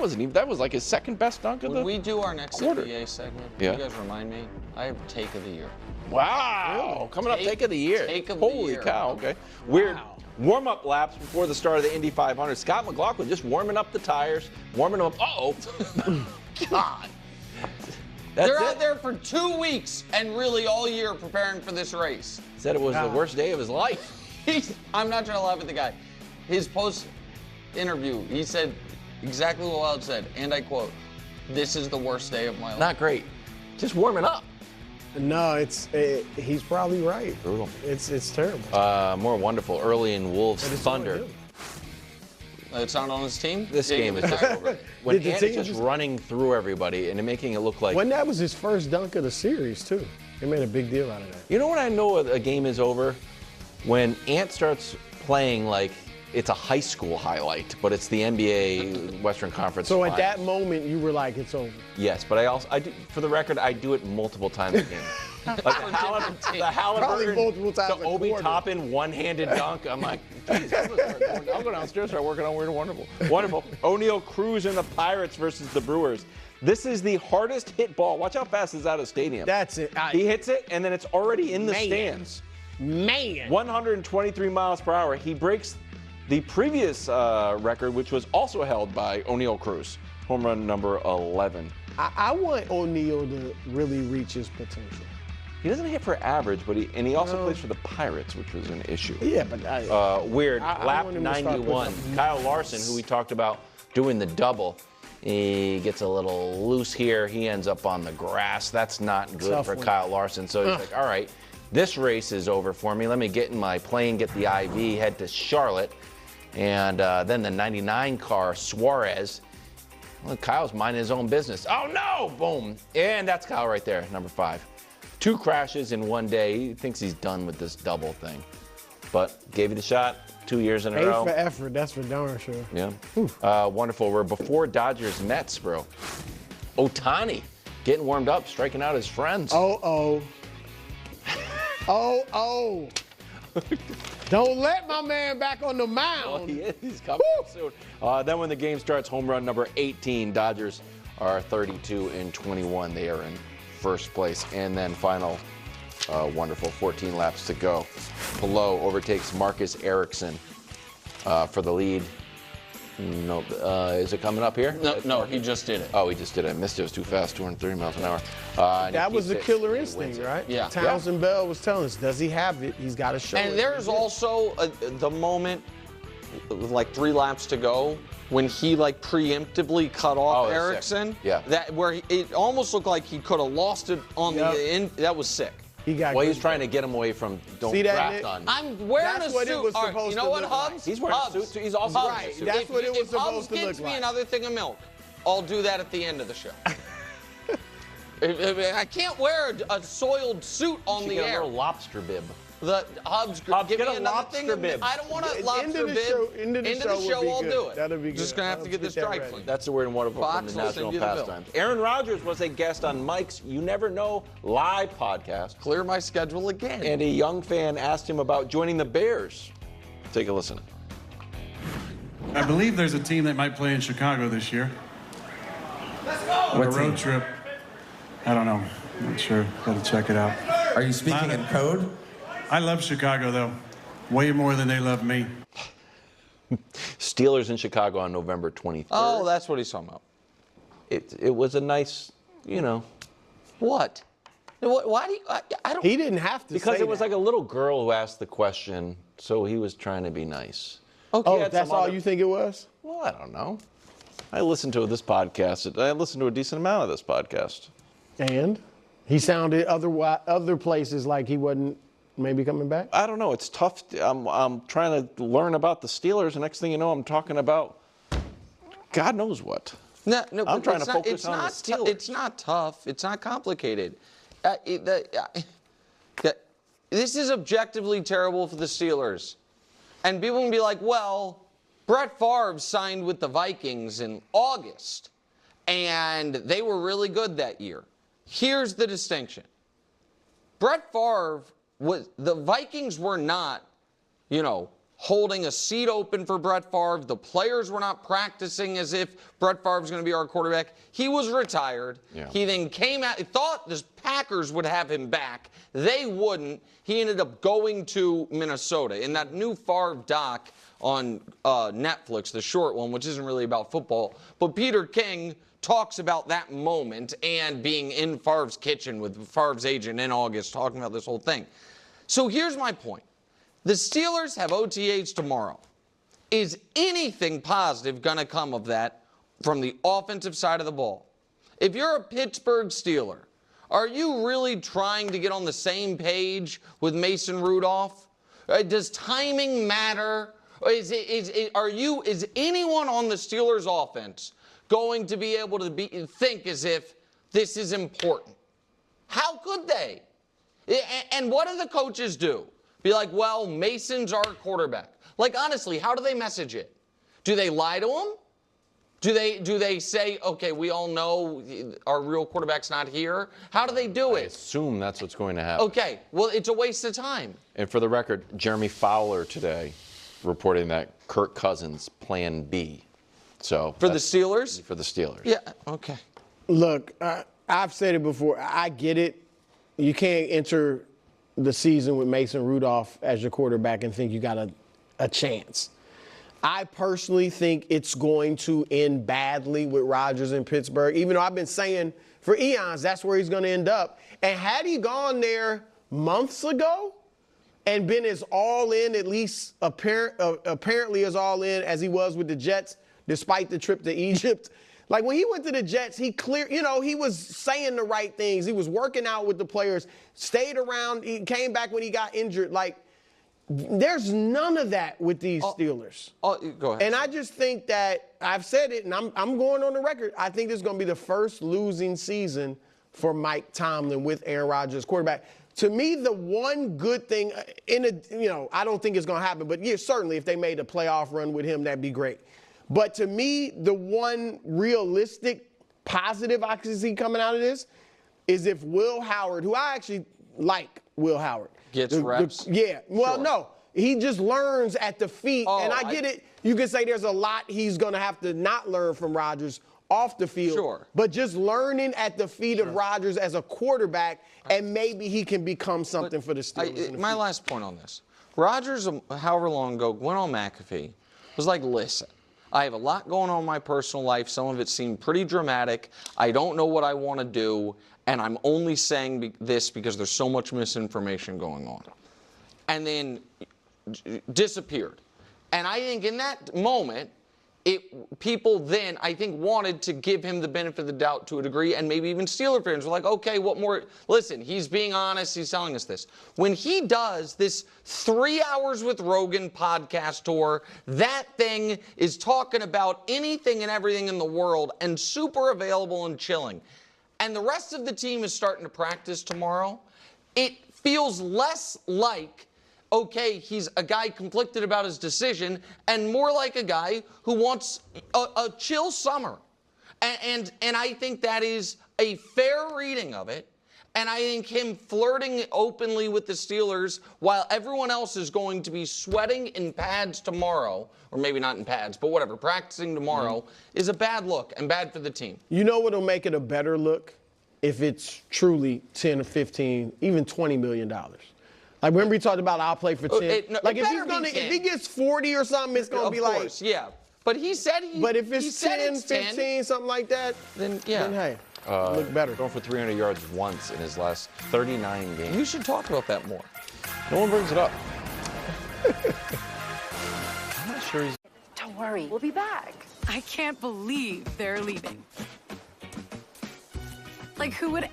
That was like his second best dunk of the When we do our next quarter. NBA segment, Yeah. you guys remind me, I have take of the year. Wow. Coming up, take of the year. Take of the Holy year. cow, okay. Weird warm-up laps before the start of the Indy 500. Scott McLaughlin just warming up the tires, warming them up. Uh-oh. God. They're out there for 2 weeks and really all year preparing for this race. Said it was the worst day of his life. I'm not trying to laugh at the guy. His post-interview, he said exactly what Wild said, and I quote, "This is the worst day of my life." Not great. Just warming up. No, he's probably right. Brutal. It's terrible. More wonderful. Early in Wolves But it's Thunder. only him. It's not on his team? This game is just over. When Did the Ant is team just running through everybody and making it look like. When that was his first dunk of the series, too. They made a big deal out of that. You know when I know a game is over? When Ant starts playing like it's a high school highlight, but it's the NBA Western Conference So Finals. at that moment, you were like, it's over. Yes, but I do, for the record, I do it multiple times a game. Like the Halliburton, multiple times the a Obi quarter. Toppin one-handed dunk. I'm like, geez, I'll go downstairs, start working on Weird and Wonderful. Wonderful. O'Neal Cruz and the Pirates versus the Brewers. This is the hardest hit ball. Watch how fast it's out of the stadium. That's it. He hits it, and then it's already in the stands. Man. 123 miles per hour. He breaks the previous record, which was also held by O'Neal Cruz, home run number 11. I want O'Neal to really reach his potential. He doesn't hit for average, but he also plays for the Pirates, which was an issue. Yeah, but Weird. I Lap want him to start 91. putting up Kyle Larson, who we talked about doing the double, he gets a little loose here. He ends up on the grass. That's not good Tough for one. Kyle Larson. So he's like, all right, this race is over for me. Let me get in my plane, get the IV, head to Charlotte. And then the 99 car, Suarez. Well, Kyle's minding his own business. Oh, no! Boom. And that's Kyle right there, number 5. 2 crashes in one day. He thinks he's done with this double thing. But gave it a shot 2 years in a row. A for effort, that's for darn sure. Yeah. Wonderful. We're before Dodgers Mets, bro. Ohtani getting warmed up, striking out his friends. Oh. Don't let my man back on the mound. Well, he is. He's coming soon. Then when the game starts, home run number 18. Dodgers are 32 and 21. They are in first place. And then final, wonderful, 14 laps to go. Pillow overtakes Marcus Erickson for the lead. No, is it coming up here? No, he just did it. Oh, he just did it. I missed it. It was too fast, 230 miles an hour. That was the killer instinct, right? Yeah. Townsend Bell was telling us, does he have it? He's got to show it. And there's also the moment, like 3 laps to go, when he like preemptively cut off Erickson. Yeah. That where it almost looked like he could have lost it on the end. That was sick. He got Well, he's trying to get him away from don't See that, draft Nick? on. I'm wearing That's a what suit. it was All right, supposed you know to what, look Hubs? like. He's wearing a Hubs. suit, too. He's also wearing a Right, suit. that's what it was if supposed Hubs to look gets me like. another thing of milk, I'll do that at the end of the show. I can't wear a soiled suit on She the get a air. little lobster bib. The Hubs, Hubs, give get me a another lobster thing of bib. I don't want a End lobster of the bib. show- end of the show would be I'll good. do it. That'll be Just good. gonna have to get Let's this get that dry ready. cleaned. That's the weird and wonderful from Fox the will National send you the bill. Pastimes. Aaron Rodgers was a guest on Mike's You Never Know live podcast. Clear my schedule again. And a young fan asked him about joining the Bears. Take a listen. I believe there's a team that might play in Chicago this year. Let's go! On a road trip. I don't know. Not sure. Got to check it out. Are you speaking in code? I love Chicago, though. Way more than they love me. Steelers in Chicago on November 23rd. Oh, that's what he's talking about. It was a nice, you know. What? Why do you? I don't. He didn't have to Because say it was that. like a little girl who asked the question, so he was trying to be nice. Okay. Oh, had that's some all other- you think it was? Well, I don't know. I listened to this podcast. I listened to a decent amount of this podcast. And he sounded other places like he wasn't maybe coming back? I don't know. It's tough. I'm trying to learn about the Steelers. The next thing you know, I'm talking about God knows what. No, I'm but trying it's to not- focus it's on the not Steelers. It's not tough. It's not complicated. This is objectively terrible for the Steelers. And people can be like, well, Brett Favre signed with the Vikings in August, and they were really good that year. Here's the distinction. Brett Favre the Vikings were not, holding a seat open for Brett Favre. The players were not practicing as if Brett Favre was going to be our quarterback. He was retired. Yeah. He then came out, thought the Packers would have him back. They wouldn't. He ended up going to Minnesota. In that new Favre doc on Netflix, the short one, which isn't really about football, but Peter King talks about that moment and being in Favre's kitchen with Favre's agent in August talking about this whole thing. So here's my point. The Steelers have OTAs tomorrow. Is anything positive going to come of that from the offensive side of the ball? If you're a Pittsburgh Steeler, are you really trying to get on the same page with Mason Rudolph? Does timing matter? Is anyone on the Steelers offense going to be able to think as if this is important? How could they? And what do the coaches do? Be like, well, Mason's our quarterback. Like, honestly, how do they message it? Do they lie to him? Do they say, okay, we all know our real quarterback's not here? How do they do it? I assume that's what's going to happen. Okay, well, it's a waste of time. And for the record, Jeremy Fowler today reporting that Kirk Cousins plan B. So for the Steelers? For the Steelers. Yeah, okay. Look, I've said it before. I get it. You can't enter the season with Mason Rudolph as your quarterback and think you got a chance. I personally think it's going to end badly with Rodgers in Pittsburgh, even though I've been saying for eons that's where he's going to end up. And had he gone there months ago and been as all in, at least apparently as all in as he was with the Jets, despite the trip to Egypt, like when he went to the Jets, he was saying the right things. He was working out with the players, stayed around. He came back when he got injured. Like, there's none of that with these Steelers. Go ahead. And I just think that I've said it, and I'm going on the record. I think this is going to be the first losing season for Mike Tomlin with Aaron Rodgers quarterback. To me, the one good thing I don't think it's going to happen, but yeah, certainly if they made a playoff run with him, that'd be great. But to me, the one realistic positive I can see coming out of this is if Will Howard, who I actually like Will Howard. Gets reps? Yeah. Well, Sure. No. He just learns at the feet. And I get it. You can say there's a lot he's going to have to not learn from Rodgers off the field. Sure. But just learning at the feet of Rodgers as a quarterback, and maybe he can become something for the Steelers. My last point on this. Rodgers, however long ago, went on McAfee, was like, listen, I have a lot going on in my personal life. Some of it seemed pretty dramatic. I don't know what I want to do, and I'm only saying this because there's so much misinformation going on. And then disappeared. And I think in that moment, people then, I think, wanted to give him the benefit of the doubt to a degree, and maybe even Steeler fans were like, okay, what more? Listen, he's being honest. He's telling us this. When he does this 3 Hours with Rogan podcast tour, that thing is talking about anything and everything in the world and super available and chilling. And the rest of the team is starting to practice tomorrow. It feels less like, okay, he's a guy conflicted about his decision, and more like a guy who wants a chill summer. And I think that is a fair reading of it. And I think him flirting openly with the Steelers while everyone else is going to be sweating in pads tomorrow, or maybe not in pads, but whatever, practicing tomorrow, is a bad look and bad for the team. You know what'll make it a better look? If it's truly 10 or 15, even $20 million. Like, remember he talked about I'll play for 10? If he gets 40 or something, it's going to be like. Of course, yeah. But he said But if it's 10, 15, something like that, then hey, look better. Going for 300 yards once in his last 39 games. You should talk about that more. No one brings it up. I'm not sure he's. Don't worry, we'll be back. I can't believe they're leaving. Like, who would